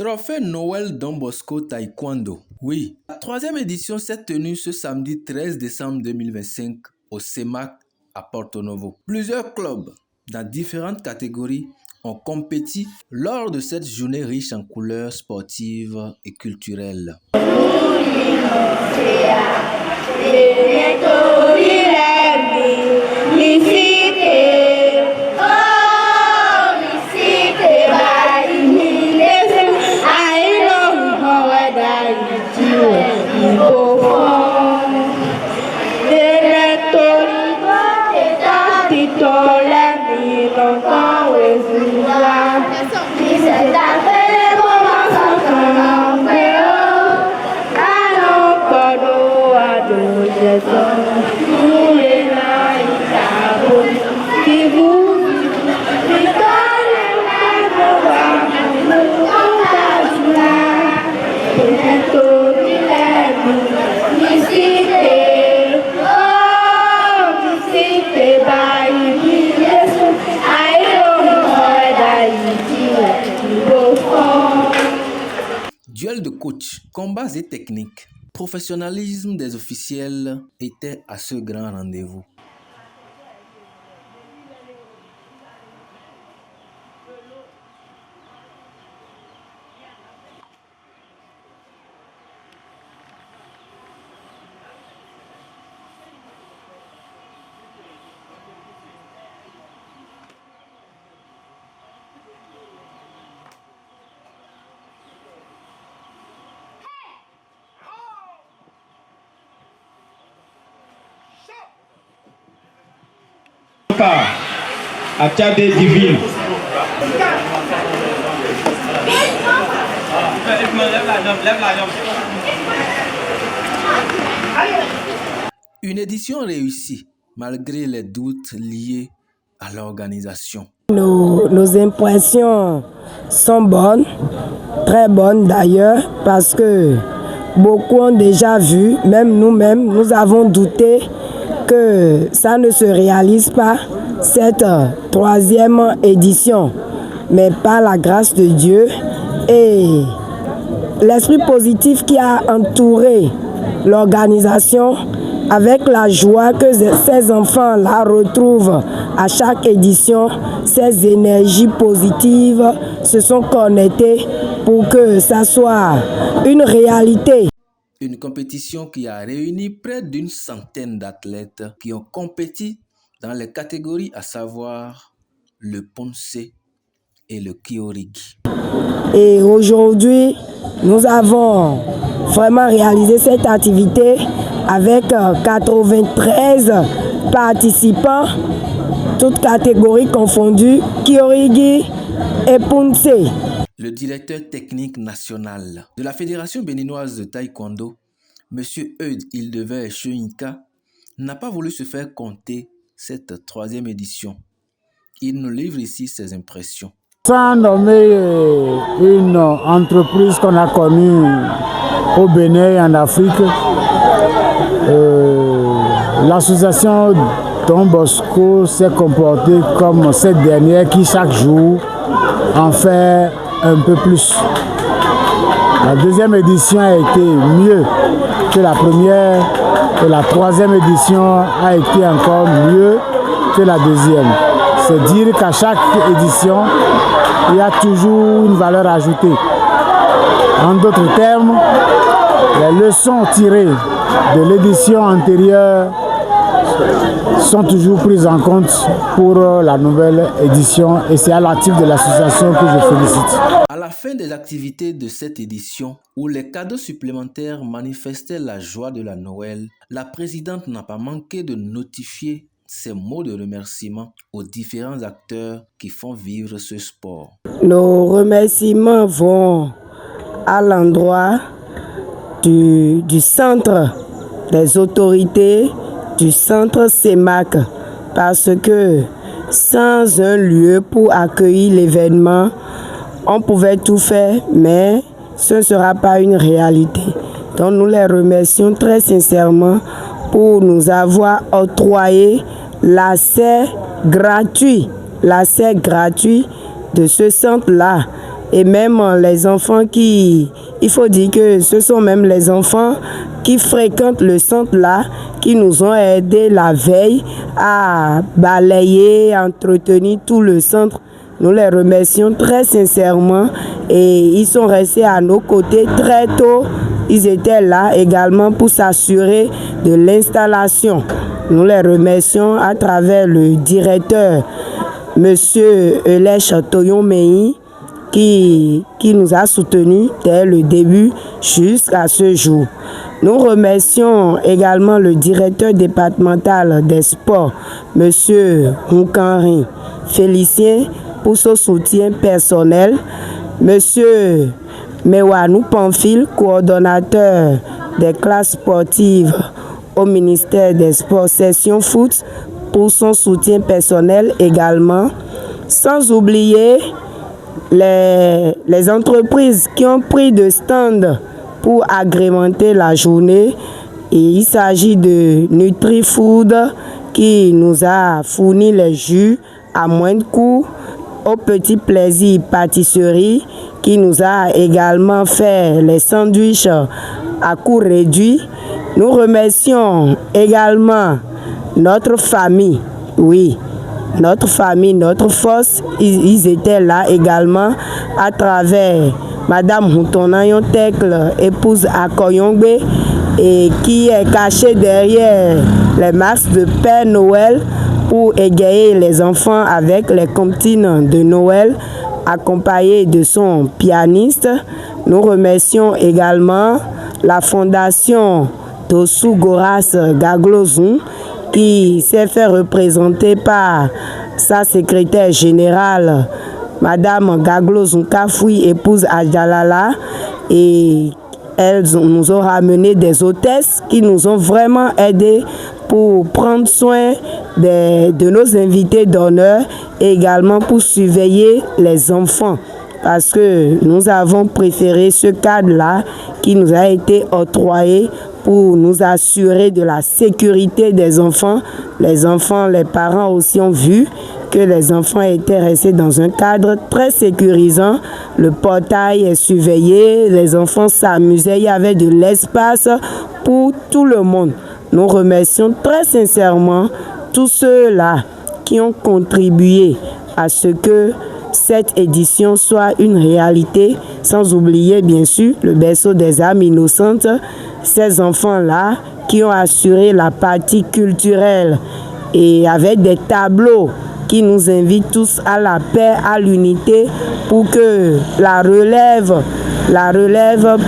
Trophée Noël Don Bosco Taekwondo. Oui, la troisième édition s'est tenue ce samedi 13 décembre 2025 au CEMAC à Porto Novo. Plusieurs clubs dans différentes catégories ont compéti lors de cette journée riche en couleurs sportives et culturelles. Duel de coach, combats et techniques, professionnalisme des officiels était à ce grand rendez-vous. Achade divine. Une édition réussie malgré les doutes liés à l'organisation. Nos impressions sont bonnes, très bonnes d'ailleurs, parce que beaucoup ont déjà vu, même nous-mêmes, nous avons douté que ça ne se réalise pas, cette troisième édition. Mais par la grâce de Dieu et l'esprit positif qui a entouré l'organisation, avec la joie que ces enfants-là retrouvent à chaque édition, ces énergies positives se sont connectées pour que ça soit une réalité. Une compétition qui a réuni près d'une centaine d'athlètes qui ont compéti dans les catégories à savoir le Ponce et le Kyorigi. Et aujourd'hui, nous avons vraiment réalisé cette activité avec 93 participants, toutes catégories confondues, Kyorigi et Ponce. Le directeur technique national de la Fédération béninoise de taekwondo, M. Eud Ildevert Chouinka, n'a pas voulu se faire compter cette troisième édition. Il nous livre ici ses impressions. Sans nommer une entreprise qu'on a connue au Bénin et en Afrique, l'association Don Bosco s'est comportée comme cette dernière qui chaque jour en fait un peu plus. La deuxième édition a été mieux que la première et la troisième édition a été encore mieux que la deuxième. C'est dire qu'à chaque édition, il y a toujours une valeur ajoutée. En d'autres termes, les leçons tirées de l'édition antérieure sont toujours prises en compte pour la nouvelle édition et c'est à l'actif de l'association que je félicite. À la fin des activités de cette édition, où les cadeaux supplémentaires manifestaient la joie de la Noël, la présidente n'a pas manqué de notifier ses mots de remerciement aux différents acteurs qui font vivre ce sport. Nos remerciements vont à l'endroit du centre des autorités, du centre CEMAC, parce que sans un lieu pour accueillir l'événement, on pouvait tout faire, mais ce ne sera pas une réalité. Donc nous les remercions très sincèrement pour nous avoir octroyé l'accès gratuit de ce centre-là et même les enfants il faut dire que ce sont même les enfants qui fréquentent le centre là, qui nous ont aidés la veille à balayer, à entretenir tout le centre. Nous les remercions très sincèrement et ils sont restés à nos côtés très tôt. Ils étaient là également pour s'assurer de l'installation. Nous les remercions à travers le directeur, Monsieur Elèche Toyon-Mei, qui nous a soutenus dès le début jusqu'à ce jour. Nous remercions également le directeur départemental des sports, M. Nkanri Félicien, pour son soutien personnel. M. Mewanou Pamphile, coordonnateur des classes sportives au ministère des Sports, section foot, pour son soutien personnel également. Sans oublier les entreprises qui ont pris de stand pour agrémenter la journée. Et il s'agit de NutriFood qui nous a fourni les jus à moins de coût. Au Petit Plaisir Pâtisserie qui nous a également fait les sandwichs à coût réduit. Nous remercions également notre famille, oui, notre famille, notre force. Ils étaient là également à travers Madame Houtonayon Tekle, épouse Akoyongbe, et qui est cachée derrière les masques de Père Noël pour égayer les enfants avec les comptines de Noël, accompagnée de son pianiste. Nous remercions également la fondation Tosu Goras Gaglozun qui s'est fait représenter par sa secrétaire générale, Madame Gaglozun Kafoui, épouse Adjalala, et elles nous ont ramené des hôtesses qui nous ont vraiment aidés pour prendre soin de nos invités d'honneur et également pour surveiller les enfants. Parce que nous avons préféré ce cadre-là qui nous a été octroyé pour nous assurer de la sécurité des enfants. Les enfants, les parents aussi ont vu que les enfants étaient restés dans un cadre très sécurisant. Le portail est surveillé, les enfants s'amusaient, il y avait de l'espace pour tout le monde. Nous remercions très sincèrement tous ceux-là qui ont contribué à ce que cette édition soit une réalité, sans oublier bien sûr le berceau des âmes innocentes, ces enfants-là qui ont assuré la partie culturelle et avec des tableaux qui nous invitent tous à la paix, à l'unité, pour que la relève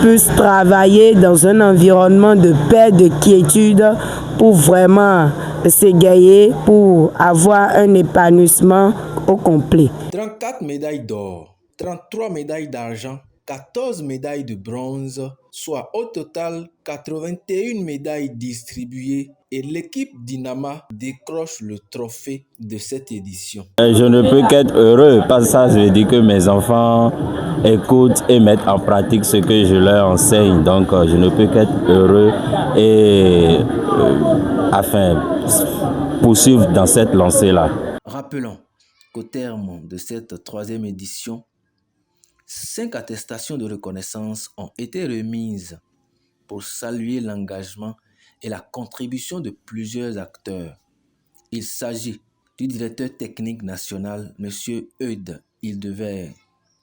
puisse travailler dans un environnement de paix, de quiétude, pour vraiment s'égayer, pour avoir un épanouissement au complet. 34 médailles d'or, 33 médailles d'argent, 14 médailles de bronze, soit au total 81 médailles distribuées, et l'équipe Dynama décroche le trophée de cette édition. Je ne peux qu'être heureux, parce que ça veut dire que mes enfants écoutent et mettent en pratique ce que je leur enseigne. Donc je ne peux qu'être heureux et poursuivre dans cette lancée-là. Rappelons qu'au terme de cette troisième édition, 5 attestations de reconnaissance ont été remises pour saluer l'engagement et la contribution de plusieurs acteurs. Il s'agit du directeur technique national, M. Eudes Ildevert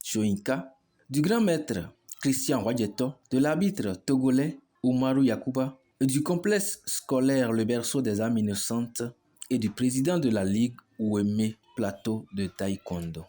Choinka, du grand maître Christian Wadjeto, de l'arbitre togolais Oumarou Yakuba, du complexe scolaire Le Berceau des âmes innocentes et du président de la Ligue Ouémé Plateau de Taekwondo.